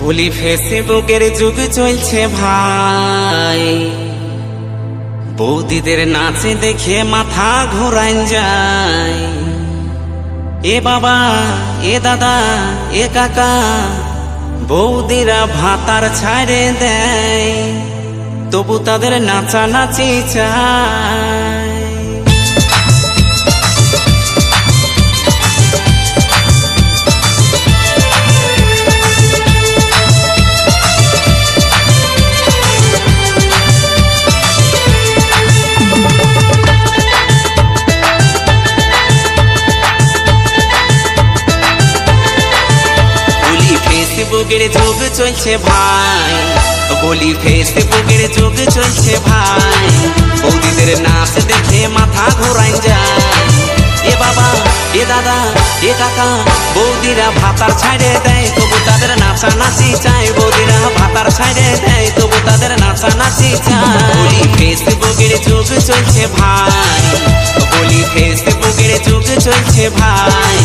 বলি ফেসবুকের যুগ চলছে ভাই, বৌদিদের নাচে দেখে মাথা ঘোরান যায়। এ বাবা, এ দাদা, এ কাকা, বৌদিরা ভাতার ছাড়ে দেয়, তবু তাদের নাচানাচি চায়। ফেসবুকের যুগ চলছে ভাই, বলি ফেসবুকের যুগ চলছে ভাই, বৌদিদের নাচ দেখে মাথা ঘোরান যায়। এ বাবা, এ দাদা, এ কাকা, বৌদিরা ভাতার ছাড়ে দেয়, তবু তাদের নাচানাচি চায়। বৌদিরা ভাতার ছাড়ে দেয়, তবু তাদের নাচানাচি চায়। বলি ফেসবুকের যুগ চলছে ভাই, বলি ফেসবুকের যুগ চলছে ভাই,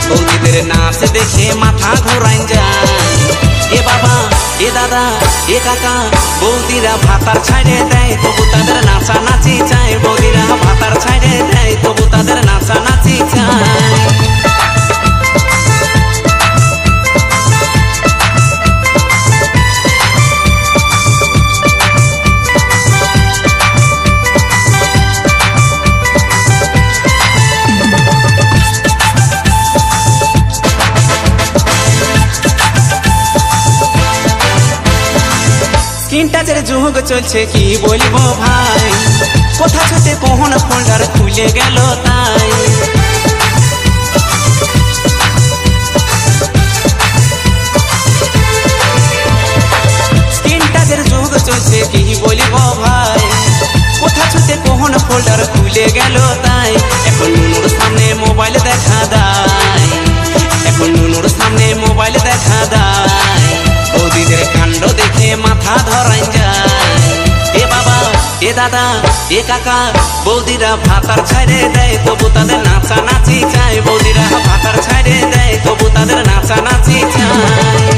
বৌদিদের নাচ দেখে মাথা ঘোরান যায়। এ বাবা, এ দাদা, এ কাকা, বৌদিরা ভাতার ছাড়ে দেয়, তবু তাদের নাচানাচি চায়। বৌদিরা ভাতার ছাড়ে দেয়, তবু তাদের নাচানাচি চায়। স্ক্রিন টাচের যুগ চলছে কি বলবো ভাই, কোথা ছুটে কোন ফোল্ডার খুলে গেল তাই। স্ক্রিন টাচের যুগ চলছে কি বলবো ভাই, কোথা ছুটে কোন ফোল্ডার খুলে গেল তাই। এখন নুনুর সামনে মোবাইল দেখা দেয়, এখন নুনুর সামনে মোবাইল দেখা দেয়, বৌদিদের কাণ্ড দেখে মাথা ধরান যায়। এ বাবা, এ দাদা, এ কাকা, বৌদিরা ভাতার ছাড়ে দেয়, তবু তাদের নাচানাচি চায়। বৌদিরা ভাতার ছাড়ে দেয়, তবু তাদের নাচানাচি চায়।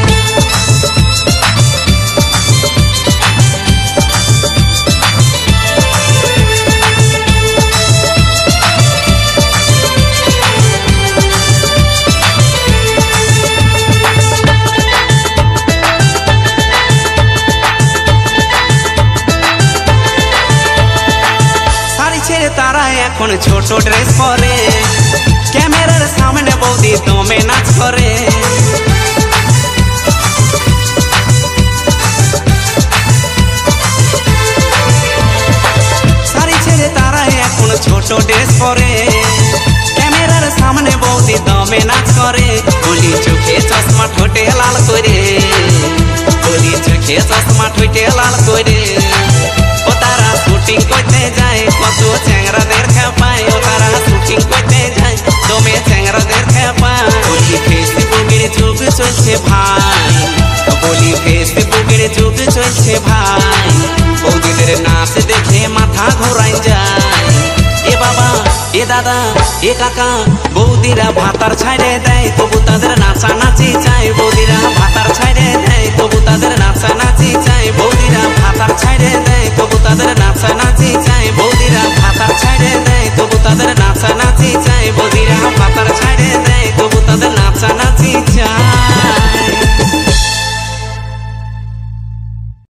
তারা এখন ছোট ড্রেস পরে, ক্যামেরার সামনে বৌদি দমে নাচ করে। শাড়ি ছেড়ে তারা এখন ছোট ড্রেস পরে, ক্যামেরার সামনে বৌদি দমে নাচ করে। বলি চোখে চশমা ঠোঁটে লাল করে, বলি চোখে চশমা ঠোঁটে লাল করে। ও তারা শুটিং করতে যায়, কত চ্যাংরাদের খেপায়। ও তারা শুটিং করতে যায়, দমে চ্যাংরাদের খেপায়। বলি ফেসবুকের যুগ চলছে ভাই, বলি ফেসবুকের যুগ চলছে ভাই, বৌদিদের নাচ দেখে মাথা ঘোরান যায়। এ বাবা, এ দাদা, এ কাকা, বৌদিরা ভাতার ছাড়ে দেয়, তবু তাদের নাচানাচি চায়। বৌদিরা